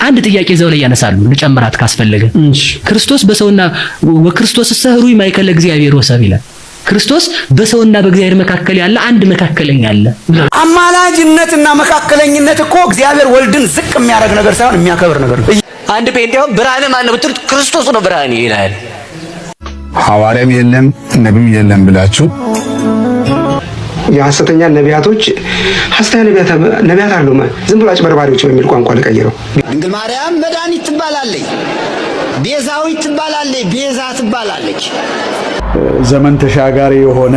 አንድ ጥያቄ ዘው ላይ ያነሳሉ ለጨምራት ካስፈለገ ክርስቶስ በሰውና ወክርስቶስ ሰህሩይ ማይከለ እግዚአብሔር ወሰብ ይላል። ክርስቶስ በሰውና በእግዚአብሔር መካከል ያለ አንድ መካከለኛ አለ። አማላጅነትና መካከለኝነት እኮ እግዚአብሔር ወልድን ዝቅ የሚያደርግ ነገር ሳይሆን የሚያከብር ነገር ነው። አንድ ጴንጤው ብርሃነ ማን ነው ብትሉት ክርስቶስ ነው ብርሃን ይላል። ሐዋርያም የለም ነብይም የለም ብላችሁ የሐሰተኛ ነቢያቶች ሐሰተኛ ነቢያት አሉ ዝም ብሎ አጭበርባሪዎች በሚል ቋንቋ ለቀየረው። ድንግል ማርያም መድኃኒት ትባላለች፣ ቤዛዊት ትባላለች፣ ቤዛ ትባላለች። ዘመን ተሻጋሪ የሆነ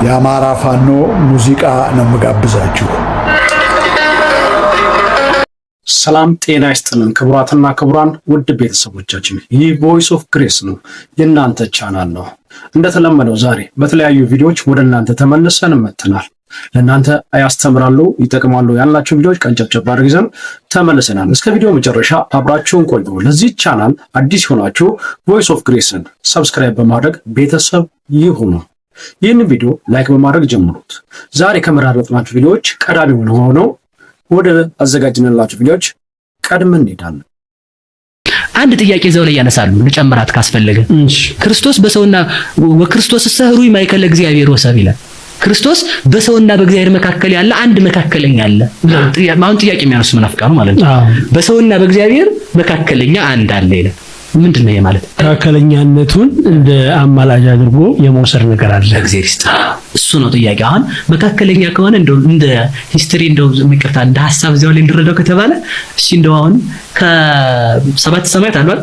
የአማራ ፋኖ ሙዚቃ ነው የምጋብዛችሁ። ሰላም ጤና ይስጥልን ክቡራትና ክቡራን ውድ ቤተሰቦቻችን፣ ይህ ቮይስ ኦፍ ግሬስ ነው፣ የእናንተ ቻናል ነው። እንደተለመደው ዛሬ በተለያዩ ቪዲዮዎች ወደ እናንተ ተመልሰን መጥተናል። ለእናንተ ያስተምራሉ ይጠቅማሉ ያልናቸው ቪዲዮዎች ቀንጨብጨብ አድርገን ተመልሰናል። እስከ ቪዲዮ መጨረሻ አብራችሁን ቆዩ። ለዚህ ቻናል አዲስ ሆናችሁ ቮይስ ኦፍ ግሬስን ሰብስክራይብ በማድረግ ቤተሰብ ይሁኑ። ይህን ቪዲዮ ላይክ በማድረግ ጀምሩት። ዛሬ ከመራረጥናቸው ቪዲዮዎች ቀዳሚው ሆነው ወደ አዘጋጅንላችሁ ቪዲዮዎች ቀድመን እንሄዳለን። አንድ ጥያቄ ዘው ላይ ያነሳሉ ለጨምራት ካስፈለገ ክርስቶስ በሰውና ወክርስቶስ ሰህሩይ ማይከለ እግዚአብሔር ወሰብ ይላል። ክርስቶስ በሰውና በእግዚአብሔር መካከል ያለ አንድ መካከለኛ አለ። ማን ጥያቄ የሚያነሱ መናፍቃኑ ማለት ነው። በሰውና በእግዚአብሔር መካከለኛ አንድ አለ ይላል። ምንድነው ይሄ ማለት? መካከለኛነቱን እንደ አማላጅ አድርጎ የመውሰድ ነገር አለ። እግዚአብሔር ይስጥ። እሱ ነው ጥያቄ። አሁን መካከለኛ ከሆነ እንደ ሂስትሪ የሚቀርታ እንደ ሐሳብ እዚያው ላይ እንድረዳው ከተባለ እሺ እንደው አሁን ከሰባት ሰማያት አሏል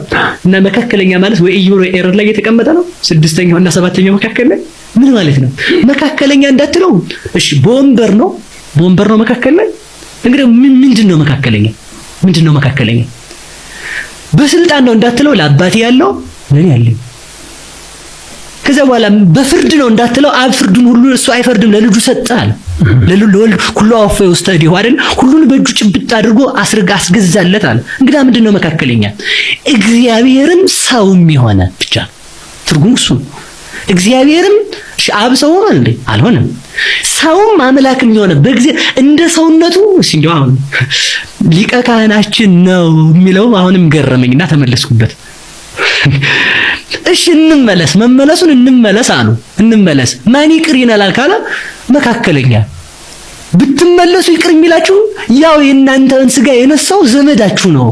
እና መካከለኛ ማለት ወይ ኢዩሮ ኤረር ላይ የተቀመጠ ነው ስድስተኛው እና ሰባተኛው መካከል ላይ ምን ማለት ነው? መካከለኛ እንዳትለው እሺ በወንበር ነው መካከል ላይ እንግዲህ ምንድነው መካከለኛ? ምንድነው መካከለኛ? በስልጣን ነው እንዳትለው ለአባቴ ያለው ምን ያለኝ። ከዛ በኋላ በፍርድ ነው እንዳትለው አብ ፍርዱን ሁሉ እሱ አይፈርድም ለልጁ ሰጣል። ለወልድ ሁሉ አወፈ ውስጠዲሁ አይደል? ሁሉን በእጁ ጭብጥ አድርጎ አስገዛለታል። እንግዲህ ምንድነው መካከለኛ? እግዚአብሔርም ሰውም የሆነ ብቻ ትርጉሙ እሱ ነው። እግዚአብሔርም አብ ሰው ሆነ እንዴ? አልሆነም። ሰውም አምላክም የሆነ በእግዚአብሔር እንደ ሰውነቱ እንደው አሁን ሊቀ ካህናችን ነው የሚለው አሁንም ገረመኝና ተመለስኩበት። እሺ መመለሱን እንመለስ አሉ። እንመለስ ማን ይቅር ይላል ካለ መካከለኛ ብትመለሱ ይቅር የሚላችሁ ያው የእናንተን ስጋ የነሳው ዘመዳችሁ ነው።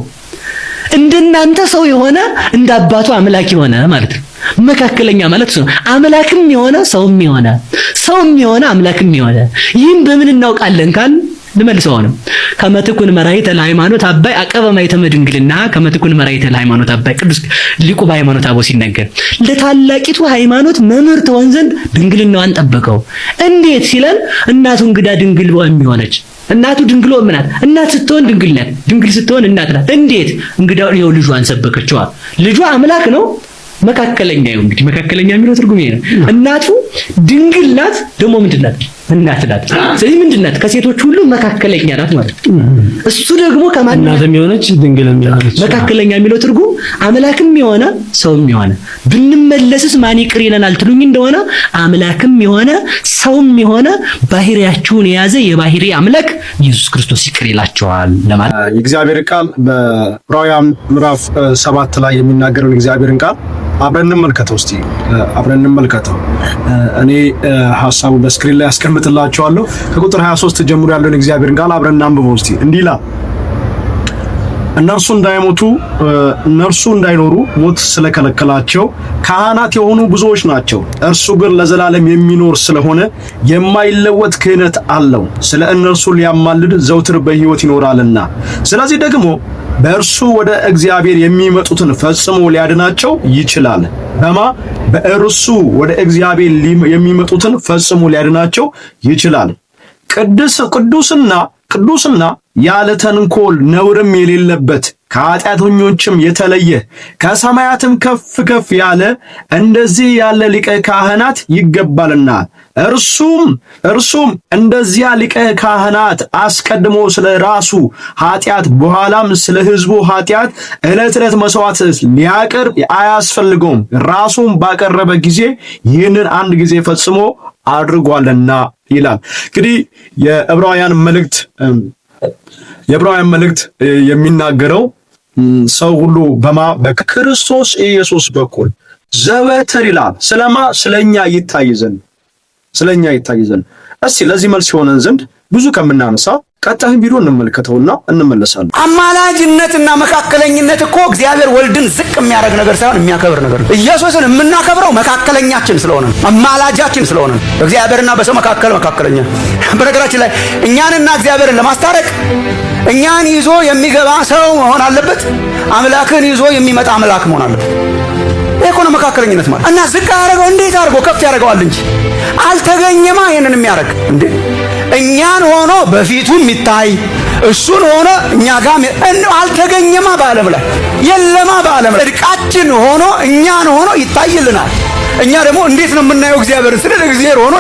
እንደናንተ ሰው የሆነ እንደ አባቱ አምላክ የሆነ ማለት ነው። መካከለኛ ማለት ነው። አምላክም የሆነ ሰውም የሆነ አምላክም የሆነ ይህን በምን እናውቃለን ካል ልመልሰው ነው። ከመትኩን መራይተ ለሃይማኖት አባይ አቀበማ የተመድንግልና ከመትኩን መራይተ ለሃይማኖት አባይ ቅዱስ ሊቁ በሃይማኖት አበው ሲነገር ለታላቂቱ ሃይማኖት መምህር ተሆን ዘንድ ድንግልናዋን ጠበቀው። እንዴት ሲለን እናቱ እንግዳ ድንግል የሚሆነች እናቱ ድንግል ምናት እናት ስትሆን ድንግል ናት፣ ድንግል ስትሆን እናት ናት። እንዴት እንግዳው ነው ልጇን ሰበከችዋ። ልጇ አምላክ ነው። መካከለኛ ነው። እንግዲህ መካከለኛ የሚለው ትርጉም ይሄ ነው። እናቱ ድንግል ናት፣ ደግሞ ምንድናት? እናት ናት። ስለዚህ ምንድናት? ከሴቶች ሁሉ መካከለኛ ናት ማለት ነው። እሱ ደግሞ ከማን እናትም የሆነች ድንግልም የሆነች መካከለኛ የሚለው ትርጉም አምላክም የሆነ ሰውም የሆነ ብንመለስስ ማን ይቅር ይለናል ትሉኝ እንደሆነ አምላክም የሆነ ሰውም የሆነ ባህሪያቸውን የያዘ የባህሪ አምላክ ኢየሱስ ክርስቶስ ይቅር ይላቸዋል ለማለት የእግዚአብሔር ቃል በዕብራውያን ምዕራፍ 7 ላይ የሚናገረውን የእግዚአብሔርን ቃል አብረን እንመልከተው። እኔ ሐሳቡን በስክሪን ላይ አስቀምጥላችኋለሁ። ከቁጥር 23 ጀምሮ ያለውን እግዚአብሔርን ቃል አብረን እናንብበው እስቲ። እንዲህ ይላል፣ እነርሱ እንዳይኖሩ ሞት ስለከለከላቸው ካህናት የሆኑ ብዙዎች ናቸው። እርሱ ግን ለዘላለም የሚኖር ስለሆነ የማይለወጥ ክህነት አለው፣ ስለ እነርሱ ሊያማልድ ዘውትር በሕይወት ይኖራልና። ስለዚህ ደግሞ በእርሱ ወደ እግዚአብሔር የሚመጡትን ፈጽሞ ሊያድናቸው ይችላል። በእርሱ ወደ እግዚአብሔር የሚመጡትን ፈጽሞ ሊያድናቸው ይችላል። ቅዱስና ያለ ተንኮል ነውርም የሌለበት ከኃጢአተኞችም የተለየ ከሰማያትም ከፍ ከፍ ያለ እንደዚህ ያለ ሊቀ ካህናት ይገባልና እርሱም እንደዚያ ሊቀ ካህናት አስቀድሞ ስለ ራሱ ኃጢአት በኋላም ስለ ሕዝቡ ኃጢአት ዕለት ዕለት መስዋዕት ሊያቀርብ አያስፈልገውም። ራሱን ባቀረበ ጊዜ ይህንን አንድ ጊዜ ፈጽሞ አድርጓልና ይላል። እንግዲህ የዕብራውያን መልእክት የዕብራውያን መልእክት የሚናገረው ሰው ሁሉ በክርስቶስ ኢየሱስ በኩል ዘወትር ይላል ስለኛ ይታይ ዘንድ እስቲ ለዚህ መልስ የሆነን ዘንድ ብዙ ከምናነሳ ቀጣይን ቪዲዮ እንመልከተውና እንመለሳለን። አማላጅነትና መካከለኝነት እኮ እግዚአብሔር ወልድን ዝቅ የሚያደርግ ነገር ሳይሆን የሚያከብር ነገር ነው። ኢየሱስን የምናከብረው መካከለኛችን ስለሆነ ነው፣ አማላጃችን ስለሆነ ነው። በእግዚአብሔርና በሰው መካከለኛ። በነገራችን ላይ እኛንና እግዚአብሔርን ለማስታረቅ እኛን ይዞ የሚገባ ሰው መሆን አለበት፣ አምላክን ይዞ የሚመጣ አምላክ መሆን አለበት። ይሄ እኮ ነው መካከለኝነት ማለት። እና ዝቅ ያደርገው እንዴት አድርጎ ከፍ ያደርገዋል እንጂ አልተገኘማ ይሄንን የሚያደርግ እንዴ! እኛን ሆኖ በፊቱ የሚታይ እሱን ሆኖ እኛ ጋር አልተገኘማ በዓለም ላይ የለማ። በዓለም ላይ ጽድቃችን ሆኖ እኛን ሆኖ ይታይልናል። እኛ ደግሞ እንዴት ነው የምናየው እግዚአብሔርን? ስለ እግዚአብሔር ሆኖ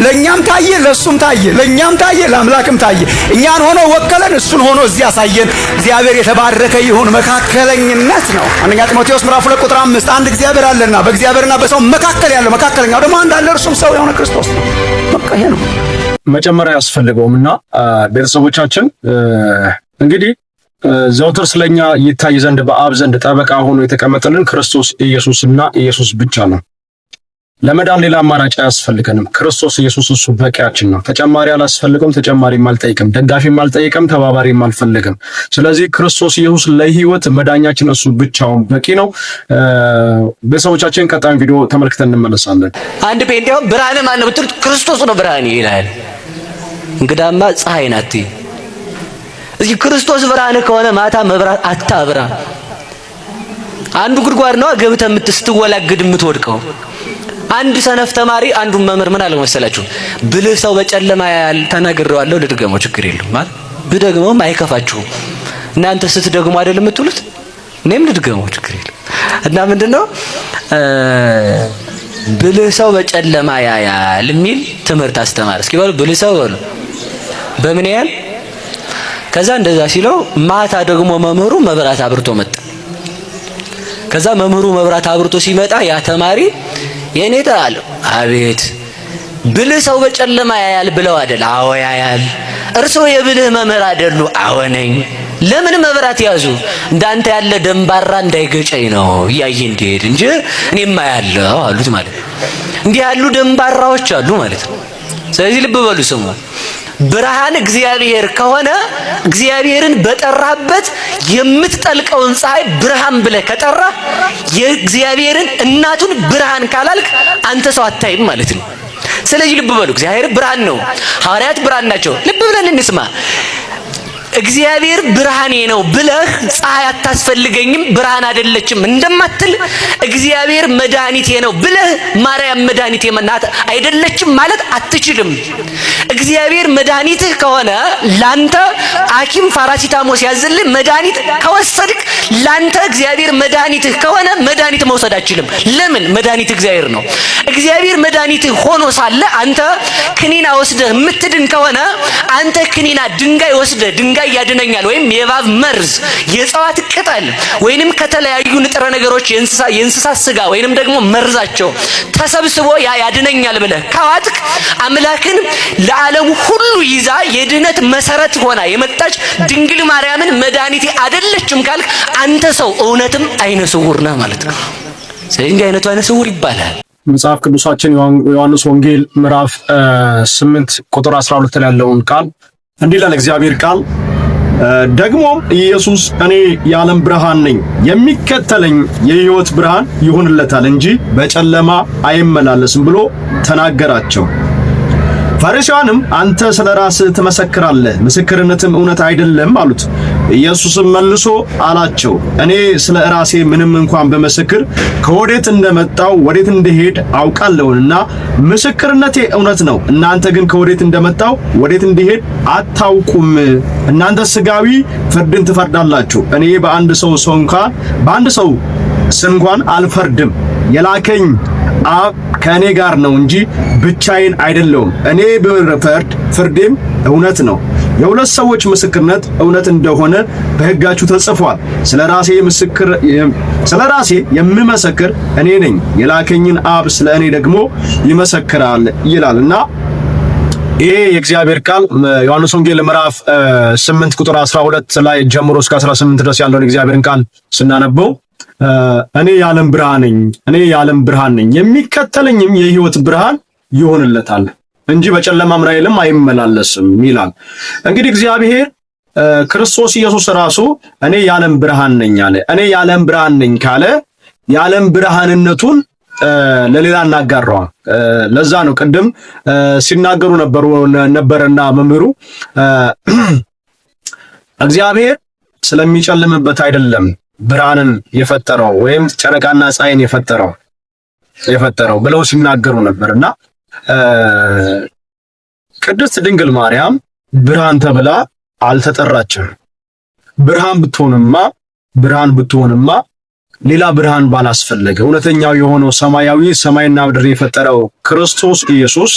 ለኛም ታየ፣ ለሱም ታየ፣ ለኛም ታየ፣ ለአምላክም ታየ። እኛን ሆኖ ወከለን፣ እሱን ሆኖ እዚህ ያሳየን። እግዚአብሔር የተባረከ ይሁን። መካከለኝነት ነው። አንደኛ ጢሞቴዎስ ምዕራፍ 2 ቁጥር 5 አንድ እግዚአብሔር አለና በእግዚአብሔርና በሰው መካከል ያለው መካከለኛው ደግሞ አንድ አለ፣ እርሱም ሰው የሆነ ክርስቶስ ነው። በቃ ይሄ ነው። መጨመሪያ ያስፈልገውምና ቤተሰቦቻችን እንግዲህ ዘውትር ስለኛ ይታይ ዘንድ በአብ ዘንድ ጠበቃ ሆኖ የተቀመጠልን ክርስቶስ ኢየሱስና ኢየሱስ ብቻ ነው። ለመዳን ሌላ አማራጭ አያስፈልገንም። ክርስቶስ ኢየሱስ እሱ በቂያችን ነው። ተጨማሪ አላስፈልገውም፣ ተጨማሪም አልጠይቅም፣ ደጋፊም አልጠይቅም፣ ተባባሪም አልፈልግም። ስለዚህ ክርስቶስ ኢየሱስ ለህይወት መዳኛችን እሱ ብቻውን በቂ ነው። ቤተሰቦቻችን ቀጣዩን ቪዲዮ ተመልክተን እንመለሳለን። አንድ ጴንጤው ብርሃን ማን ነው ብትሉት ክርስቶስ ነው ብርሃን ይላል። እንግዳማ ፀሐይ ናት። እዚህ ክርስቶስ ብርሃን ከሆነ ማታ መብራት አታብራ። አንዱ ጉድጓድ ነው ገብተህ ስትወላግድ የምትወድቀው። አንድ ሰነፍ ተማሪ አንዱን መምህር ምን አለ መሰላችሁ? ብልህ ሰው በጨለማ ያያል። ተናግሬዋለሁ፣ ልድገመው፣ ችግር የለም ማለት ብደግመውም አይከፋችሁም። እናንተ ስትደግሙ አይደል የምትሉት? እኔም ልድገመው፣ ችግር የለም። እና ምንድነው ብልህ ሰው በጨለማ ያያል የሚል ትምህርት አስተማረ። እስኪ በሉ ብልህ ሰው በሉ በምን ያያል? ከዛ እንደዛ ሲለው ማታ ደግሞ መምህሩ መብራት አብርቶ መጣ። ከዛ መምህሩ መብራት አብርቶ ሲመጣ ያ ተማሪ የኔታ አለ፣ አቤት ብልህ ሰው በጨለማ ያያል ብለው አይደል? አዎ ያያል። እርሶ የብልህ መምህር አይደሉ? አዎ ነኝ። ለምን መብራት ያዙ? እንዳንተ ያለ ደንባራ እንዳይገጨኝ ነው እያየ እንዲሄድ እንጂ እኔማ ያለው አሉት ማለት ነው። እንዲህ ያሉ ደንባራዎች አሉ ማለት ነው። ስለዚህ ልብ በሉ ስሙ። ብርሃን እግዚአብሔር ከሆነ እግዚአብሔርን በጠራበት የምትጠልቀውን ፀሐይ ብርሃን ብለህ ከጠራ የእግዚአብሔርን እናቱን ብርሃን ካላልክ አንተ ሰው አታይም ማለት ነው። ስለዚህ ልብ በሉ፣ እግዚአብሔር ብርሃን ነው፣ ሐዋርያት ብርሃን ናቸው። ልብ ብለን እንስማ። እግዚአብሔር ብርሃኔ ነው ብለህ ፀሐይ አታስፈልገኝም ብርሃን አይደለችም እንደማትል እግዚአብሔር መድኃኒቴ ነው ብለህ ማርያም መድኃኒቴ ናት አይደለችም ማለት አትችልም። እግዚአብሔር መድኃኒትህ ከሆነ ላንተ ሐኪም ፓራሲታሞስ ያዝልህ መድኃኒት ከወሰድክ ላንተ እግዚአብሔር መድኃኒትህ ከሆነ መድኃኒት መውሰድ አትችልም። ለምን? መድኃኒት እግዚአብሔር ነው። እግዚአብሔር መድኃኒትህ ሆኖ ሳለ አንተ ክኒና ወስደህ የምትድን ከሆነ አንተ ክኒና ድንጋይ ወስደህ ድንጋይ ያድነኛል ወይም የእባብ መርዝ የእጽዋት ቅጠል ወይንም ከተለያዩ ንጥረ ነገሮች የእንስሳ ስጋ ወይንም ደግሞ መርዛቸው ተሰብስቦ ያድነኛል ብለህ ካዋጥክ አምላክን ለዓለም ሁሉ ይዛ የድነት መሰረት ሆና የመጣች ድንግል ማርያምን መድኃኒቴ አይደለችም ካልክ አንተ ሰው እውነትም አይነ ስውር ነህ ማለት ነው። ስለዚህ አይነቱ አይነ ስውር ይባላል። መጽሐፍ ቅዱሳችን ዮሐንስ ወንጌል ምዕራፍ 8 ቁጥር 12 ላይ ያለውን ቃል እንዲህ ይላል እግዚአብሔር ቃል፣ ደግሞም ኢየሱስ እኔ የዓለም ብርሃን ነኝ፣ የሚከተለኝ የሕይወት ብርሃን ይሆንለታል እንጂ በጨለማ አይመላለስም ብሎ ተናገራቸው። ፈሪሳውያንም አንተ ስለ ራስህ ትመሰክራለህ፣ ምስክርነትም እውነት አይደለም አሉት። ኢየሱስም መልሶ አላቸው፣ እኔ ስለ ራሴ ምንም እንኳን በመሰክር ከወዴት እንደመጣው ወዴት እንደሄድ አውቃለሁና ምስክርነቴ እውነት ነው። እናንተ ግን ከወዴት እንደመጣው ወዴት እንደሄድ አታውቁም። እናንተ ሥጋዊ ፍርድን ትፈርዳላችሁ፣ እኔ በአንድ ሰው እንኳን አልፈርድም። የላከኝ አብ ከእኔ ጋር ነው እንጂ ብቻዬን አይደለሁም። እኔ ብፈርድ ፍርዴም እውነት ነው። የሁለት ሰዎች ምስክርነት እውነት እንደሆነ በሕጋችሁ ተጽፏል። ስለ ራሴ የምመሰክር እኔ ነኝ፣ የላከኝን አብ ስለ እኔ ደግሞ ይመሰክራል ይላልና ይሄ የእግዚአብሔር ቃል ዮሐንስ ወንጌል ምዕራፍ 8 ቁጥር 12 ላይ ጀምሮ እስከ 18 ድረስ ያለውን የእግዚአብሔርን ቃል ስናነበው እኔ የዓለም ብርሃን ነኝ፣ እኔ የዓለም ብርሃን ነኝ፣ የሚከተለኝም የሕይወት ብርሃን ይሆንለታል እንጂ በጨለማ ምራይልም አይመላለስም ይላል። እንግዲህ እግዚአብሔር ክርስቶስ ኢየሱስ ራሱ እኔ የዓለም ብርሃን ነኝ አለ። እኔ የዓለም ብርሃን ነኝ ካለ የዓለም ብርሃንነቱን ለሌላ እናጋራዋል። ለዛ ነው ቅድም ሲናገሩ ነበርና መምህሩ እግዚአብሔር ስለሚጨልምበት አይደለም ብርሃንን የፈጠረው ወይም ጨረቃና ፀሐይን የፈጠረው ብለው ሲናገሩ ነበርና ቅድስት ድንግል ማርያም ብርሃን ተብላ አልተጠራችም። ብርሃን ብትሆንማ ሌላ ብርሃን ባላስፈለገ እውነተኛው የሆነው ሰማያዊ ሰማይና ምድር የፈጠረው ክርስቶስ ኢየሱስ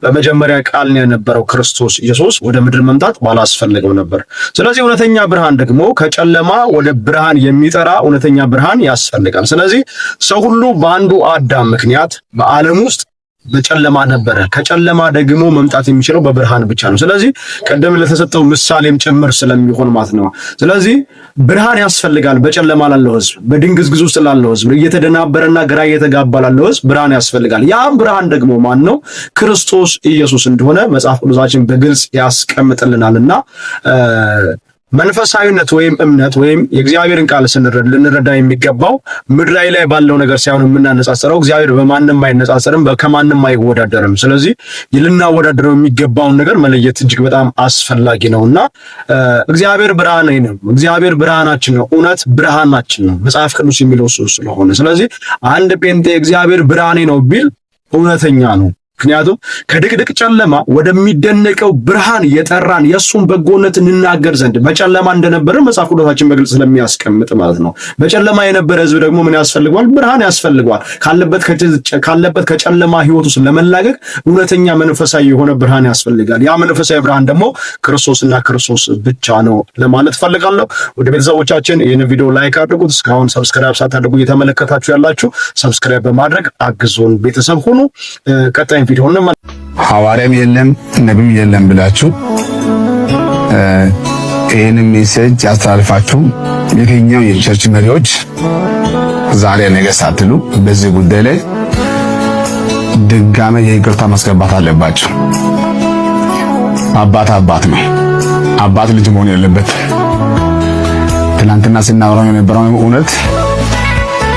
በመጀመሪያ ቃል የነበረው ክርስቶስ ኢየሱስ ወደ ምድር መምጣት ባላስፈለገው ነበር። ስለዚህ እውነተኛ ብርሃን ደግሞ ከጨለማ ወደ ብርሃን የሚጠራ እውነተኛ ብርሃን ያስፈልጋል። ስለዚህ ሰው ሁሉ በአንዱ አዳም ምክንያት በዓለም ውስጥ በጨለማ ነበረ። ከጨለማ ደግሞ መምጣት የሚችለው በብርሃን ብቻ ነው። ስለዚህ ቀደም ለተሰጠው ምሳሌም ጭምር ስለሚሆን ማለት ነው። ስለዚህ ብርሃን ያስፈልጋል። በጨለማ ላለው ሕዝብ፣ በድንግዝግዝ ውስጥ ላለው ሕዝብ፣ እየተደናበረና ግራ እየተጋባ ላለው ሕዝብ ብርሃን ያስፈልጋል። ያ ብርሃን ደግሞ ማን ነው? ክርስቶስ ኢየሱስ እንደሆነ መጽሐፍ ቅዱሳችን በግልጽ ያስቀምጥልናልና መንፈሳዊነት ወይም እምነት ወይም የእግዚአብሔርን ቃል ልንረዳ የሚገባው ምድራዊ ላይ ባለው ነገር ሳይሆን የምናነጻጽረው እግዚአብሔር በማንም አይነጻጸርም፣ ከማንም አይወዳደርም። ስለዚህ ልናወዳደረው የሚገባውን ነገር መለየት እጅግ በጣም አስፈላጊ ነውና እግዚአብሔር ብርሃን ነው። እግዚአብሔር ብርሃናችን ነው። እውነት ብርሃናችን ነው። መጽሐፍ ቅዱስ የሚለው እሱ ስለሆነ ስለዚህ አንድ ጴንጤ እግዚአብሔር ብርሃኔ ነው ቢል እውነተኛ ነው። ምክንያቱም ከድቅድቅ ጨለማ ወደሚደነቀው ብርሃን የጠራን የእሱን በጎነት እንናገር ዘንድ በጨለማ እንደነበረ መጽሐፍ ቅዱሳችን በግልጽ ስለሚያስቀምጥ ማለት ነው። በጨለማ የነበረ ሕዝብ ደግሞ ምን ያስፈልገዋል? ብርሃን ያስፈልገዋል። ካለበት ከጨለማ ሕይወት ውስጥ ለመላቀቅ እውነተኛ መንፈሳዊ የሆነ ብርሃን ያስፈልጋል። ያ መንፈሳዊ ብርሃን ደግሞ ክርስቶስና ክርስቶስ ብቻ ነው ለማለት ፈልጋለሁ። ወደ ቤተሰቦቻችን ይህን ቪዲዮ ላይክ አድርጉት። እስካሁን ሰብስክራይብ ሳታደርጉ እየተመለከታችሁ ያላችሁ ሰብስክራይብ በማድረግ አግዙን፣ ቤተሰብ ሁኑ። ቀጣይ ሐዋርያም የለም ነቢም የለም ብላችሁ ይህንን ሜሴጅ ያስተላልፋችሁ የትኛው የቸርች መሪዎች ዛሬ ነገ ሳትሉ በዚህ ጉዳይ ላይ ድጋሜ የይቅርታ ማስገባት አለባችሁ። አባት ነው። አባት ልጅ መሆን የለበት። ትናንትና ስናወራው የነበረው እውነት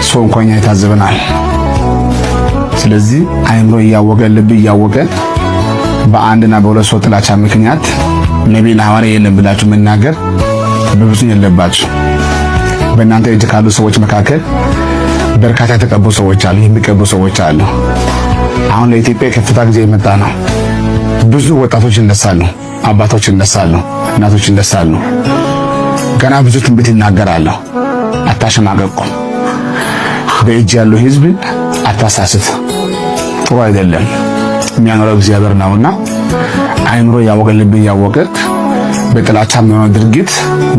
ሰው እንኳን ይታዘበናል። ስለዚህ አይምሮ እያወቀ ልብ እያወቀ በአንድና በሁለት ሰው ጥላቻ ምክንያት ነቢይና ሐዋርያ የለም ብላችሁ መናገር በብዙ የለባችሁ። በእናንተ እጅ ካሉ ሰዎች መካከል በርካታ የተቀቡ ሰዎች አሉ፣ የሚቀቡ ሰዎች አሉ። አሁን ለኢትዮጵያ ከፍታ ጊዜ የመጣ ነው። ብዙ ወጣቶች ይነሳሉ፣ አባቶች ይነሳሉ፣ እናቶች ይነሳሉ። ገና ብዙ ትንቢት ይናገራሉ። አታሸማቀቁ። በእጅ ያለው ሕዝብ አታሳስት። ጥሩ አይደለም። የሚያኖረው እግዚአብሔር ነውና አይምሮ ያወቀ ልብ ያወቀ በጥላቻ የሚሆነው ድርጊት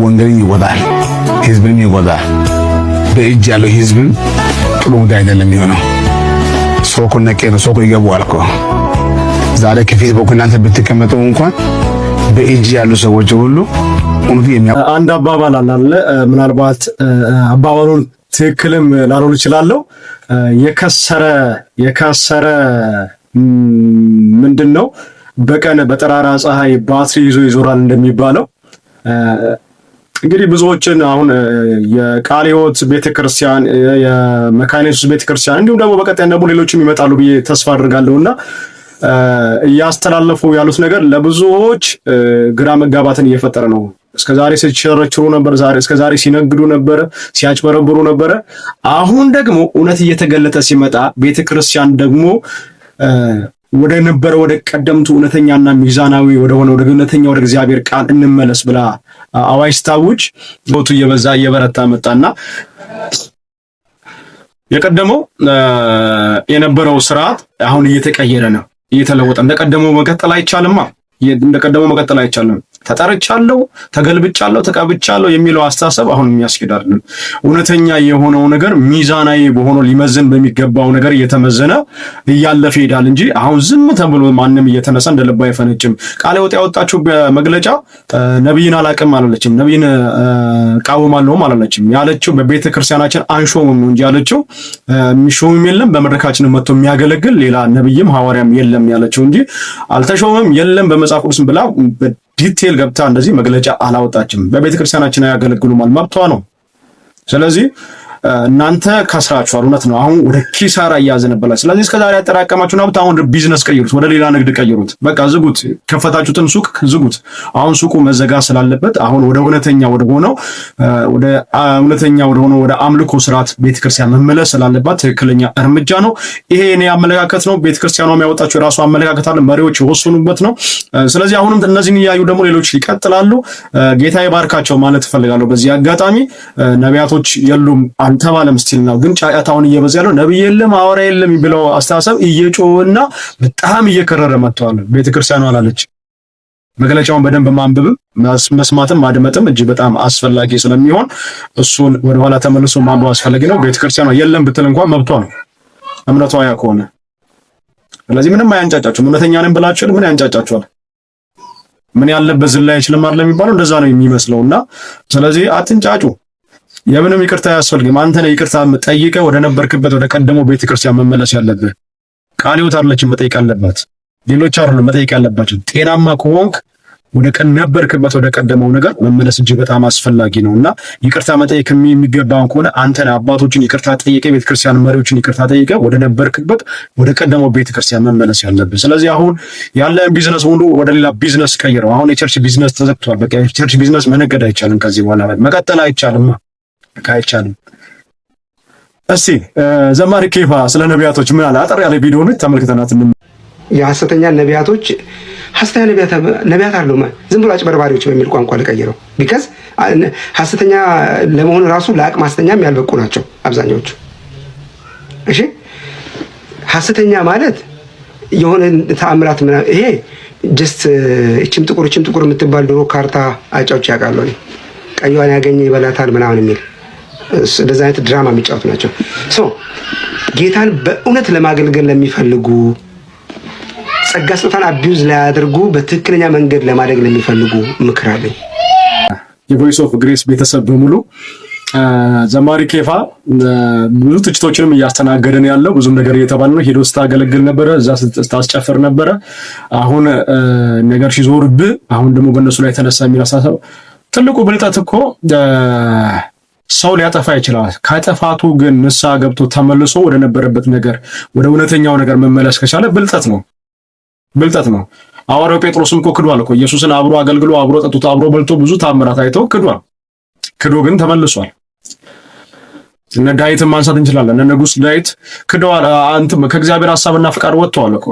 ወንጌልን ይጎዳል፣ ሕዝብንም ይጎዳል። በእጅ ያለው ሕዝብን ጥሩ ጉዳይ አይደለም የሚሆነው። ሶኮ ነቀረ ሶኮ ይገባዋል እኮ ዛሬ ከፌስቡክ እናንተ ብትቀመጡ እንኳን በእጅ ያሉ ሰዎች ሁሉ አንድ አባባል አለ። ምናልባት አባባሉን ትክክልም ላልሆን ይችላል። የከሰረ ምንድነው በቀን በጠራራ ፀሐይ ባትሪ ይዞ ይዞራል እንደሚባለው እንግዲህ ብዙዎችን አሁን የቃለ ሕይወት ቤተክርስቲያን፣ የመካነ ኢየሱስ ቤተክርስቲያን እንዲሁም ደግሞ በቀጣይ ደግሞ ሌሎችም ይመጣሉ ብዬ ተስፋ አድርጋለሁና እያስተላለፉ ያሉት ነገር ለብዙዎች ግራ መጋባትን እየፈጠረ ነው። እስከዛሬ ሲቸረችሩ ነበር፣ እስከዛሬ ሲነግዱ ነበር፣ ሲያጭበረብሩ ነበር። አሁን ደግሞ እውነት እየተገለጠ ሲመጣ ቤተክርስቲያን ደግሞ ወደ ነበረ ወደ ቀደምቱ እውነተኛና ሚዛናዊ ወደ ሆነ ወደ እውነተኛ ወደ እግዚአብሔር ቃል እንመለስ ብላ አዋጅ ስታውጅ ቦቱ እየበዛ እየበረታ መጣና የቀደመው የነበረው ስርዓት አሁን እየተቀየረ ነው፣ እየተለወጠ እንደቀደመው መቀጠል አይቻልም። ተጠርቻለሁ፣ ተገልብጫለሁ፣ ተቀብጫለሁ የሚለው አስተሳሰብ አሁን የሚያስኬድ አይደለም። እውነተኛ የሆነው ነገር ሚዛናዊ በሆነው ሊመዘን በሚገባው ነገር እየተመዘነ እያለፈ ይሄዳል እንጂ አሁን ዝም ተብሎ ማንም እየተነሳ እንደ ልቡ አይፈነጭም። ቃለ ሕይወት ያወጣችው በመግለጫ ነብይን አላቅም አላለችም፣ ነብይን ቃወማለሁም አላለችም። ያለችው በቤተ ክርስቲያናችን አንሾምም ነው እንጂ ያለችው የሚሾምም የለም በመድረካችን መጥቶ የሚያገለግል ሌላ ነብይም ሐዋርያም የለም ያለችው እንጂ አልተሾመም የለም በመጽሐፍ ቅዱስም ብላ ዲቴል ገብታ እንደዚህ መግለጫ አላወጣችም። በቤተ ክርስቲያናችን አያገለግሉም መብቷ ነው። ስለዚህ እናንተ ከስራችኋል። እውነት ነው። አሁን ወደ ኪሳራ እያዘነበላችሁ። ስለዚህ እስከዛሬ ያጠራቀማችሁን ሀብት አሁን ቢዝነስ ቀይሩት፣ ወደ ሌላ ንግድ ቀይሩት። በቃ ዝጉት፣ ከፈታችሁትን ሱቅ ዝጉት። አሁን ሱቁ መዘጋ ስላለበት አሁን ወደ እውነተኛ ወደ ሆነው ወደ አምልኮ ስርዓት ቤተክርስቲያን መመለስ ስላለባት ትክክለኛ እርምጃ ነው። ይሄ እኔ አመለካከት ነው። ቤተክርስቲያኗ የሚያወጣቸው የራሱ አመለካከት አለ፣ መሪዎች የወሰኑበት ነው። ስለዚህ አሁንም እነዚህን እያዩ ደግሞ ሌሎች ይቀጥላሉ። ጌታ ይባርካቸው ማለት እፈልጋለሁ። በዚህ አጋጣሚ ነቢያቶች የሉም አልተባለም ስቲል ነው፣ ግን ጫጫታውን እየበዛ ያለው ነብይ የለም ሐዋርያ የለም ብለው አስተሳሰብ እየጮህና በጣም እየከረረ መጥቷል። ቤተክርስቲያኗ አላለች። መግለጫውን በደንብ ማንበብ መስማትም ማድመጥም እጅግ በጣም አስፈላጊ ስለሚሆን እሱን ወደ ኋላ ተመልሶ ማንበብ አስፈላጊ ነው። ቤተክርስቲያኗ የለም ብትል እንኳን መብቷ ነው፣ እምነቷ ያ ከሆነ። ስለዚህ ምንም አያንጫጫችሁም። እውነተኛ ነን ብላችሁ ምን ያንጫጫችኋል? ምን ያለበት ዝላ አይችልም አይደል የሚባለው? እንደዛ ነው የሚመስለውና ስለዚህ አትንጫጩ። የምንም ይቅርታ አያስፈልግም። አንተ ነህ ይቅርታ ጠይቀህ ወደ ነበርክበት ወደ ቀደመው ቤተክርስቲያን መመለስ ያለብህ። ቃለ ሕይወት አይደለችም መጠየቅ ያለባት፣ ሌሎች አይደሉም መጠየቅ ያለባቸው። ጤናማ ከሆንክ ወደ ነበርክበት ወደ ቀደመው ነገር መመለስ እጅግ በጣም አስፈላጊ ነውና ይቅርታ መጠየቅ የሚገባውን ከሆነ አንተ ነህ አባቶችን ይቅርታ ጠይቀህ ቤተክርስቲያን መሪዎችን ይቅርታ ጠይቀህ ወደ ነበርክበት ወደ ቀደመው ቤተክርስቲያን መመለስ ያለብህ። ስለዚህ አሁን ያለን ቢዝነስ ሁሉ ወደ ሌላ ቢዝነስ ቀይረው። አሁን የቸርች ቢዝነስ ተዘግቷል። በቃ የቸርች ቢዝነስ መነገድ አይቻልም። ከዚህ በኋላ መቀጠል አይቻልም። አይቻልም። እስቲ ዘማሪ ኬፋ ስለ ነቢያቶች ምን አለ? አጠር ያለ ቪዲዮ ነው ተመልክተናት። የሐሰተኛ ነቢያቶች ሐሰተኛ ነቢያት አይደሉም፣ ዝም ብሎ አጭበርባሪዎች በሚል ቋንቋ ልቀይረው። ቢካዝ ሐሰተኛ ለመሆን ራሱ ለአቅመ ሐሰተኛም ያልበቁ ናቸው አብዛኛዎቹ። እሺ ሐሰተኛ ማለት የሆነ ተአምራት ምናምን ይሄ ጀስት እቺም ጥቁር የምትባል ድሮ ካርታ አጫዎች ያውቃሉ። ቀይዋን ያገኘ ይበላታል ምናምን የሚል እንደዛ አይነት ድራማ የሚጫወቱ ናቸው። ጌታን በእውነት ለማገልገል ለሚፈልጉ ጸጋ ስጦታን አቢዩዝ ላያደርጉ በትክክለኛ መንገድ ለማደግ ለሚፈልጉ ምክር አለኝ። የቮይስ ኦፍ ግሬስ ቤተሰብ በሙሉ ዘማሪ ኬፋ ብዙ ትችቶችንም እያስተናገደን ያለው ብዙም ነገር እየተባለ ነው። ሄዶ ስታገለግል ነበረ፣ እዛ ስታስጨፍር ነበረ። አሁን ነገር ሲዞርብህ አሁን ደግሞ በእነሱ ላይ ተነሳ የሚል አሳሰብ። ትልቁ ብልጠት እኮ ሰው ሊያጠፋ ይችላል። ከጥፋቱ ግን ንስሐ ገብቶ ተመልሶ ወደ ነበረበት ነገር ወደ እውነተኛው ነገር መመለስ ከቻለ ብልጠት ነው። ሐዋርያው ጴጥሮስም እኮ ክዷል እኮ ኢየሱስን አብሮ አገልግሎ አብሮ ጠጥቶ አብሮ በልቶ ብዙ ታምራት አይተው ክዷል። ክዶ ግን ተመልሷል። እነ ዳዊትን ማንሳት እንችላለን። እነ ንጉሥ ዳዊት ክደዋል። ከእግዚአብሔር ሐሳብና ፍቃድ ወጥተዋል እኮ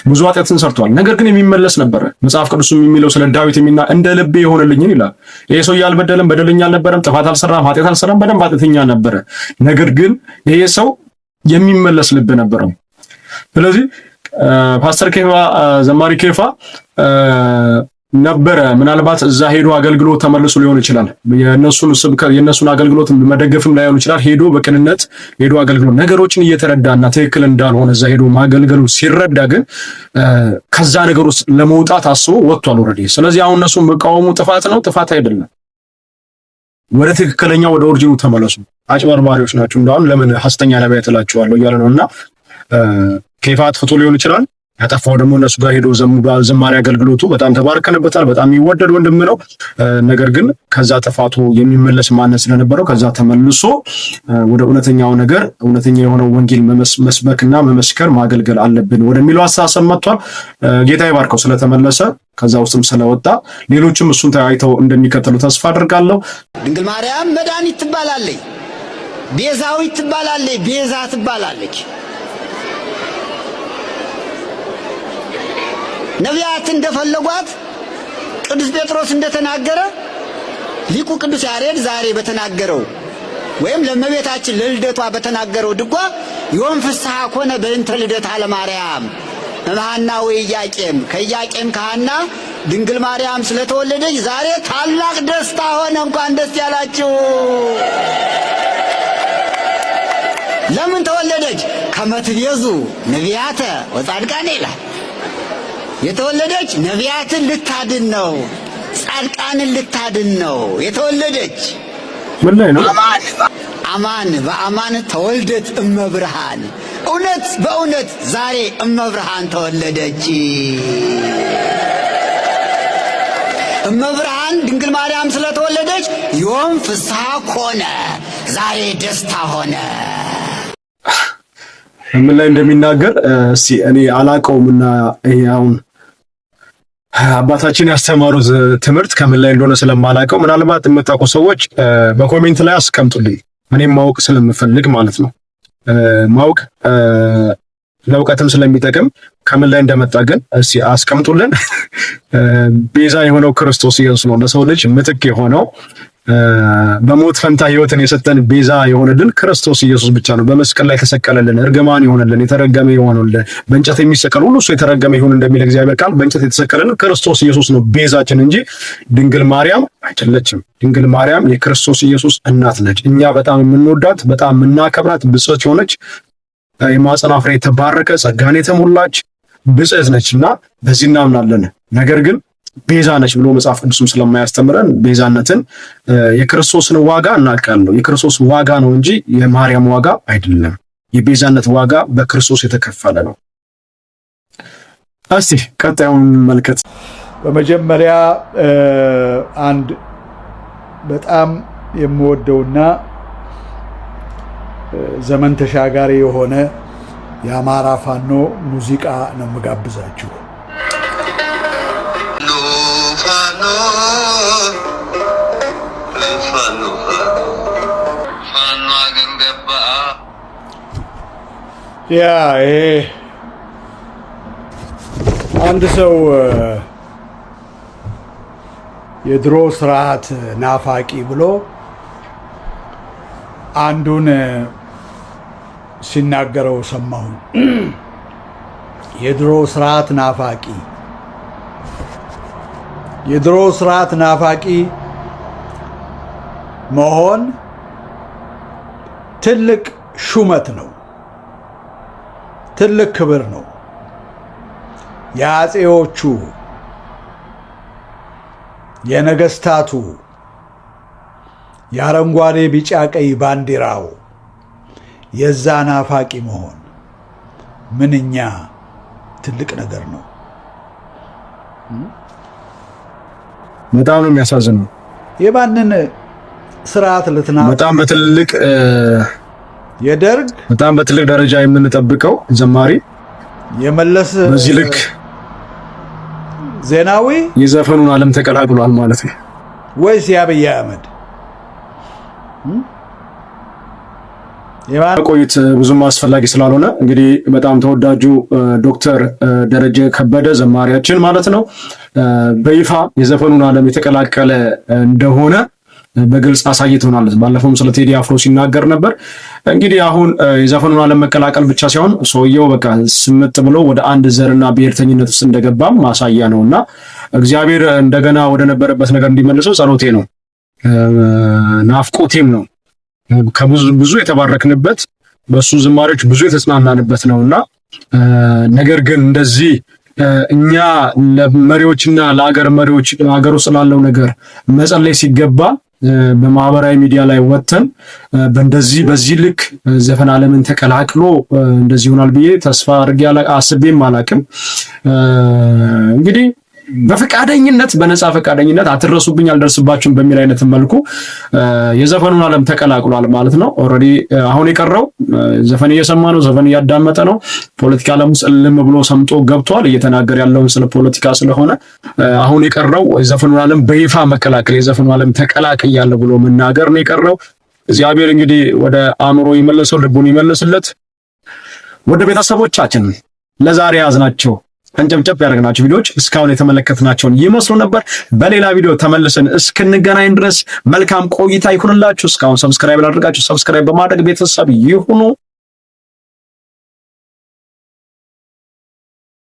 ብዙ ኃጢአትን ሰርቷል። ነገር ግን የሚመለስ ነበረ። መጽሐፍ ቅዱስ የሚለው ስለ ዳዊት እንደ ልቤ የሆነልኝን ይላል። ይሄ ሰው ያልበደለም በደለኛ አልነበረም፣ ጥፋት አልሰራም፣ ኃጢአት አልሰራም፣ በደንብ ኃጢአተኛ ነበረ። ነገር ግን ይሄ ሰው የሚመለስ ልብ ነበረው። ስለዚህ ፓስተር ኬፋ ዘማሪ ኬፋ ነበረ ምናልባት እዛ ሄዶ አገልግሎት ተመልሶ ሊሆን ይችላል። የነሱን አገልግሎት መደገፍም ላይሆን ይችላል። ሄዶ በቅንነት ሄዶ አገልግሎት ነገሮችን እየተረዳና ትክክል እንዳልሆነ እዛ ሄዶ ማገልገሉ ሲረዳ ግን ከዛ ነገር ውስጥ ለመውጣት አስቦ ወጥቷል ኦልሬዲ። ስለዚህ አሁን እነሱ መቃወሙ ጥፋት ነው? ጥፋት አይደለም። ወደ ትክክለኛ ወደ ኦሪጂኑ ተመለሱ። አጭበርባሪዎች ናቸው። እንደውም ለምን ሐሰተኛ ነቢያት እላቸዋለሁ እያለ ነውና ኬፋ አጥፍቶ ሊሆን ይችላል። ያጠፋው ደግሞ እነሱ ጋር ሄዶ ዘማሪ አገልግሎቱ በጣም ተባርከንበታል። በጣም የሚወደድ ወንድም ነው። ነገር ግን ከዛ ጥፋቱ የሚመለስ ማንነት ስለነበረው ከዛ ተመልሶ ወደ እውነተኛው ነገር እውነተኛ የሆነው ወንጌል መስበክና መመስከር ማገልገል አለብን ወደሚለው አስተሳሰብ መጥቷል። ጌታ ይባርከው ስለተመለሰ ከዛ ውስጥም ስለወጣ ሌሎችም እሱን ተያይተው እንደሚከተሉ ተስፋ አድርጋለሁ። ድንግል ማርያም መድኃኒት ትባላለች፣ ቤዛዊት ትባላለች፣ ቤዛ ትባላለች። ነቢያት እንደፈለጓት ቅዱስ ጴጥሮስ እንደተናገረ ሊቁ ቅዱስ ያሬድ ዛሬ በተናገረው ወይም ለእመቤታችን ለልደቷ በተናገረው ድጓ ዮም ፍስሐ ኮነ በእንተ ልደታ ለማርያም እምሃና ወኢያቄም ከኢያቄም ከሐና ድንግል ማርያም ስለተወለደች ዛሬ ታላቅ ደስታ ሆነ። እንኳን ደስ ያላችሁ። ለምን ተወለደች? ከመትቤዙ ነቢያተ ወጻድቃኔ ይላል። የተወለደች ነቢያትን ልታድን ነው፣ ጻድቃንን ልታድን ነው የተወለደች። ምን ላይ ነው? አማን በአማን ተወልደት እመብርሃን። እውነት በእውነት ዛሬ እመብርሃን ተወለደች። እመብርሃን ድንግል ማርያም ስለተወለደች ዮም ፍስሐ ኮነ፣ ዛሬ ደስታ ሆነ። ምን ላይ እንደሚናገር እስቲ እኔ አላቀውምና ይሄ አሁን አባታችን ያስተማሩት ትምህርት ከምን ላይ እንደሆነ ስለማላቀው ምናልባት የምታውቁ ሰዎች በኮሜንት ላይ አስቀምጡልኝ። እኔም ማወቅ ስለምፈልግ ማለት ነው። ማወቅ ለእውቀትም ስለሚጠቅም ከምን ላይ እንደመጣ ግን እስቲ አስቀምጡልን። ቤዛ የሆነው ክርስቶስ ኢየሱስ ነው። ለሰው ልጅ ምትክ የሆነው በሞት ፈንታ ህይወትን የሰጠን ቤዛ የሆነልን ክርስቶስ ኢየሱስ ብቻ ነው። በመስቀል ላይ ተሰቀለልን፣ እርግማን የሆነልን፣ የተረገመ የሆነልን፣ በእንጨት የሚሰቀል ሁሉ እሱ የተረገመ ይሁን እንደሚል እግዚአብሔር ቃል በእንጨት የተሰቀለልን ክርስቶስ ኢየሱስ ነው ቤዛችን እንጂ ድንግል ማርያም አይደለችም። ድንግል ማርያም የክርስቶስ ኢየሱስ እናት ነች። እኛ በጣም የምንወዳት በጣም የምናከብራት ብጽዕት የሆነች የማኅፀኗ ፍሬ የተባረከ ጸጋን የተሞላች ብጽዕት ነችና በዚህ እናምናለን። ነገር ግን ቤዛ ነች ብሎ መጽሐፍ ቅዱስም ስለማያስተምረን ቤዛነትን የክርስቶስን ዋጋ እናውቃለን። የክርስቶስ ዋጋ ነው እንጂ የማርያም ዋጋ አይደለም። የቤዛነት ዋጋ በክርስቶስ የተከፈለ ነው። እስቲ ቀጣዩን መልከት። በመጀመሪያ አንድ በጣም የምወደውና ዘመን ተሻጋሪ የሆነ የአማራ ፋኖ ሙዚቃ ነው የምጋብዛችሁ። ያ አንድ ሰው የድሮ ስርዓት ናፋቂ ብሎ አንዱን ሲናገረው ሰማሁ። የድሮ ስርዓት ናፋቂ የድሮ ስርዓት ናፋቂ መሆን ትልቅ ሹመት ነው፣ ትልቅ ክብር ነው። የአፄዎቹ የነገስታቱ የአረንጓዴ ቢጫ ቀይ ባንዲራው የዛ ናፋቂ መሆን ምንኛ ትልቅ ነገር ነው። በጣም ነው የሚያሳዝነው። የማንን ስርዓት ልትናፍቅ? በጣም በትልቅ የደርግ በጣም በትልቅ ደረጃ የምንጠብቀው ዘማሪ የመለስ በዚህ ልክ ዜናዊ የዘፈኑን ዓለም ተቀላቅሏል ማለት ነው ወይስ የአብይ አህመድ? ቆይት ብዙም አስፈላጊ ስላልሆነ እንግዲህ በጣም ተወዳጁ ዶክተር ደረጀ ከበደ ዘማሪያችን ማለት ነው በይፋ የዘፈኑን ዓለም የተቀላቀለ እንደሆነ በግልጽ አሳይቶናል። ባለፈውም ስለ ቴዲ አፍሮ ሲናገር ነበር። እንግዲህ አሁን የዘፈኑን ዓለም መቀላቀል ብቻ ሳይሆን ሰውየው በቃ ስምጥ ብሎ ወደ አንድ ዘርና ብሔርተኝነት ውስጥ እንደገባም ማሳያ ነውና እግዚአብሔር እንደገና ወደ ነበረበት ነገር እንዲመልሰው ጸሎቴ ነው፣ ናፍቆቴም ነው። ከብዙ የተባረክንበት በሱ ዝማሬዎች ብዙ የተጽናናንበት ነውና ነገር ግን እንደዚህ እኛ ለመሪዎችና ለሀገር መሪዎች ሀገር ውስጥ ላለው ነገር መጸለይ ሲገባ በማህበራዊ ሚዲያ ላይ ወጥተን በዚህ ልክ ዘፈን ዓለምን ተቀላቅሎ እንደዚህ ይሆናል ብዬ ተስፋ አድርጌ አስቤም አላቅም። እንግዲህ በፈቃደኝነት በነፃ ፈቃደኝነት አትረሱብኝ አልደርስባችሁም በሚል አይነት መልኩ የዘፈኑን ዓለም ተቀላቅሏል ማለት ነው። ኦልሬዲ አሁን የቀረው ዘፈን እየሰማ ነው፣ ዘፈን እያዳመጠ ነው። ፖለቲካ ዓለም ልም ብሎ ሰምጦ ገብቷል። እየተናገር ያለውን ስለ ፖለቲካ ስለሆነ አሁን የቀረው የዘፈኑን ዓለም በይፋ መቀላቀል፣ የዘፈኑን ዓለም ተቀላቅያለሁ ብሎ መናገር ነው የቀረው። እግዚአብሔር እንግዲህ ወደ አእምሮ ይመልሰው፣ ልቡን ይመልስለት። ወደ ቤተሰቦቻችን ለዛሬ ያዝናቸው አንጨብጨብ ያደረግናቸው ቪዲዮዎች እስካሁን የተመለከትናቸውን ይመስሉ ነበር። በሌላ ቪዲዮ ተመልሰን እስክንገናኝ ድረስ መልካም ቆይታ ይሁንላችሁ። እስካሁን ሰብስክራይብ ላድርጋችሁ፣ ሰብስክራይብ በማድረግ ቤተሰብ ይሁኑ።